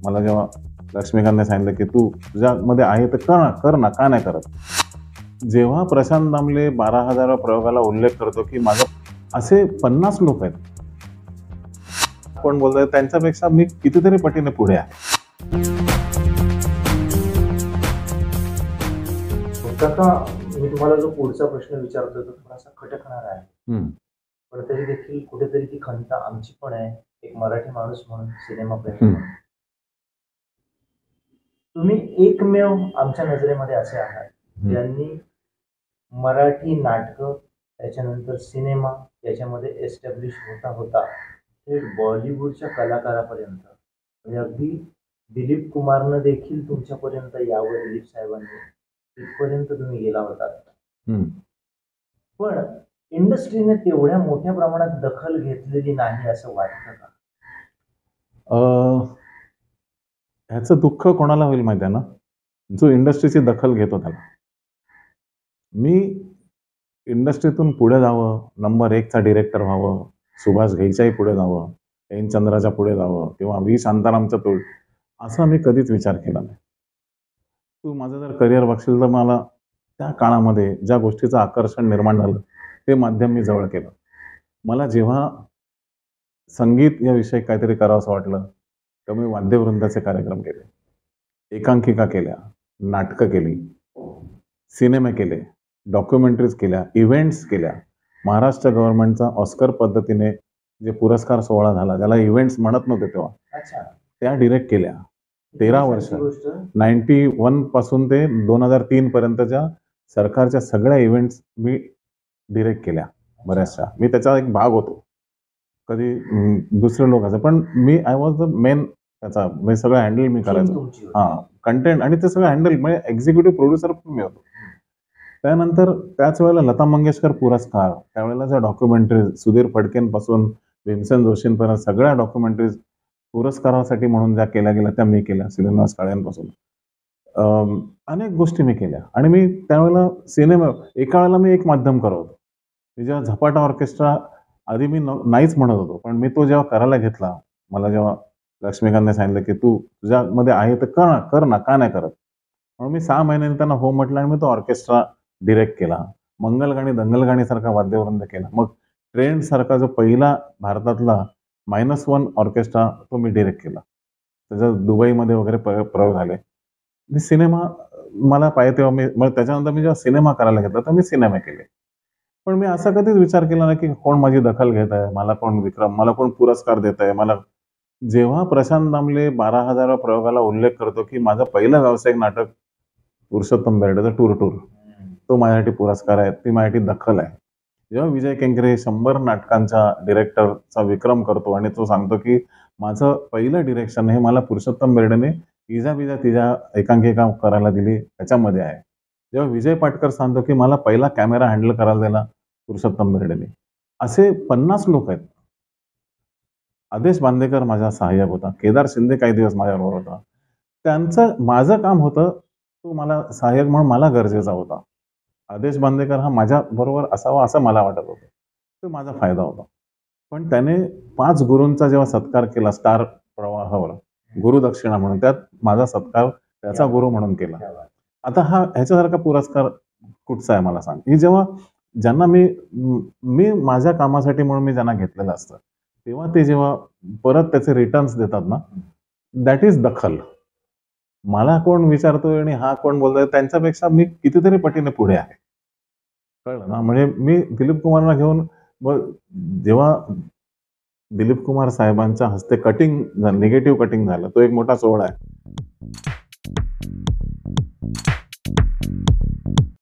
मला जेव्हा लक्ष्मीकांतने सांगितलं की तू तुझ्यामध्ये आहे तर कर ना, का नाही करत? जेव्हा प्रशांत दामले 12,000व्या प्रयोगाला उल्लेख करतो की माझं असे 50 लोक आहेत. कोण बोलतोय त्यांच्यापेक्षा मी कितीतरी पटीने पुढे आहे. काका, मी तुम्हाला जो पुढचा प्रश्न विचारतोय तो थोडासा खटकणार आहे. हम्म. पण तरी देखील कुठेतरी ती खंत आमची पण आहे, एक मराठी माणूस म्हणून, सिनेमा प्रेमी हम्म. म्हणून. तुम्ही एकमेव आमच्या नजरेमध्ये असे आहात ज्यांनी मराठी नाटकं, त्याच्यानंतर सिनेमा याच्यामध्ये एस्टॅब्लिश होता होता थेट बॉलिवूडच्या कलाकारापर्यंत, म्हणजे अगदी दिलीप कुमारनं देखील तुमच्यापर्यंत यावं, दिलीप साहेबांनी तिथपर्यंत तुम्ही गेला होता. पण इंडस्ट्रीने तेवढ्या मोठ्या प्रमाणात दखल घेतलेली नाही असं वाटतं का? ह्याचं दुःख कोणाला होईल माहिती आहे ना, जो इंडस्ट्रीची दखल घेतो त्याला. मी इंडस्ट्रीतून पुढे जावं, नंबर 1चा डिरेक्टर व्हावं, सुभाष घईच्याही पुढे जावं, एन चंद्राच्या पुढे जावं किंवा व्ही शांतारामच्या तोड, असा मी कधीच विचार केला नाही. तू माझं जर करिअर बघशील तर मला त्या काळामध्ये ज्या गोष्टीचं आकर्षण निर्माण झालं ते माध्यम मी जवळ केलं. मला जेव्हा संगीत या विषयी काहीतरी करावंसं वाटलं तर मी वाद्यवृंदाचे कार्यक्रम केले, एकांकिका केल्या, नाटकं केली, सिनेमे केले, डॉक्युमेंटरीज केल्या, इव्हेंट्स केल्या. महाराष्ट्र गव्हर्नमेंटचा ऑस्कर पद्धतीने जे पुरस्कार सोहळा झाला, ज्याला इव्हेंट्स म्हणत नव्हते तेव्हा, त्या डिरेक्ट केल्या. 13 वर्ष, 91 पासून ते 2003 पर्यंतच्या सरकारच्या सगळ्या इव्हेंट्स मी डिरेक्ट केल्या बऱ्याचशा. मी त्याचा एक भाग होतो. कधी दुसरे लोक असं, पण मी आय वॉज द मेन त्याचा, म्हणजे सगळं हँडल मी करायचो. कंटेंट आणि ते सगळं हँडल, म्हणजे एक्झिक्युटिव्ह प्रोड्युसर पण मी होतो. त्यानंतर त्याच वेळेला लता मंगेशकर पुरस्कार, त्यावेळेला डॉक्युमेंटरीज सुधीर फडकेंपासून भीमसेन जोशींपर्यंत सगळ्या डॉक्युमेंटरीज पुरस्कारासाठी म्हणून ज्या केल्या गेल्या त्या मी केल्या. श्रीनिवास काळेंपासून अनेक गोष्टी मी केल्या. आणि मी त्यावेळेला सिनेमा, एका वेळेला मी एक माध्यम करत होतो. मी जेव्हा झपाटा ऑर्केस्ट्रा आधी मी नाहीच म्हणत होतो, पण मी तो जेव्हा करायला घेतला, मला जेव्हा लक्ष्मीकांतने सांगितलं की तू तुझ्यामध्ये आहे तर कर ना, का नाही करत? म्हणून मी 6 महिन्यांनी त्यांना हो म्हटलं आणि मी तो ऑर्केस्ट्रा डिरेक्ट केला. मंगलगाणी दंगलगाणी सारखा वाद्यवृंद केला. मग ट्रेंड सारखा जो पहिला भारतातला -1 ऑर्केस्ट्रा तो मी डिरेक्ट केला. त्याचं दुबईमध्ये वगैरे प्रयोग झाले. मी सिनेमा मला पाहिजे तेव्हा मग त्याच्यानंतर मी जेव्हा सिनेमा करायला घेतला तर मी सिनेमे केले. पण मी असा कधीच विचार केला नाही की कोण माझी दखल घेत आहे, मला कोण पुरस्कार देत आहे. जेव्हा प्रशांत दामले 12,000व्या प्रयोगाला उल्लेख करतो की माझं पहिलं व्यावसायिक नाटक पुरुषोत्तम बेर्डेचं टूर, तो माझ्यासाठी पुरस्कार आहे, ती माझ्यासाठी दखल आहे. जेव्हा विजय केंकरे 100 नाटकांचा डिरेक्टरचा विक्रम करतो आणि तो सांगतो की माझं पहिलं डिरेक्शन हे मला पुरुषोत्तम बेर्डेने इजा बिजा तिजा एकांकिका करायला दिली त्याच्यामध्ये आहे. जेव्हा विजय पाटकर सांगतो की मला पहिला कॅमेरा हँडल करायला दिला पुरुषोत्तम बेर्डेने. असे 50 लोक आहेत. आदेश बांदेकर माझा सहाय्यक होता. केदार शिंदे काही दिवस माझ्याबरोबर होता. माझं काम होतं, तो मला सहाय्यक म्हणून मला गरजेचा होता. आदेश बांदेकर हा माझ्याबरोबर असावा असं मला वाटत होतं. तो माझा फायदा होता. पण त्याने 5 गुरूंचा जेव्हा सत्कार केला स्टार प्रवाहावर, गुरुदक्षिणा म्हणून, त्यात माझा सत्कार त्याचा गुरु म्हणून केला. आता ह्याच्यासारखा पुरस्कार कुठचा आहे मला सांग? ही जेव्हा ज्यांना मी माझ्या कामासाठी म्हणून मी ज्यांना घेतलेलं असतं, तेव्हा ते जेव्हा परत त्याचे रिटर्न्स देतात ना, दॅट इज दखल. मला कोण विचारतोय आणि हा कोण बोलतोय त्यांच्यापेक्षा मी कितीतरी पटीने पुढे आहे. कळलं ना? म्हणजे मी दिलीप कुमारला घेऊन, मग जेव्हा दिलीप कुमार साहेबांच्या हस्ते निगेटिव्ह कटिंग झालं, तो एक मोठा सोहळा आहे.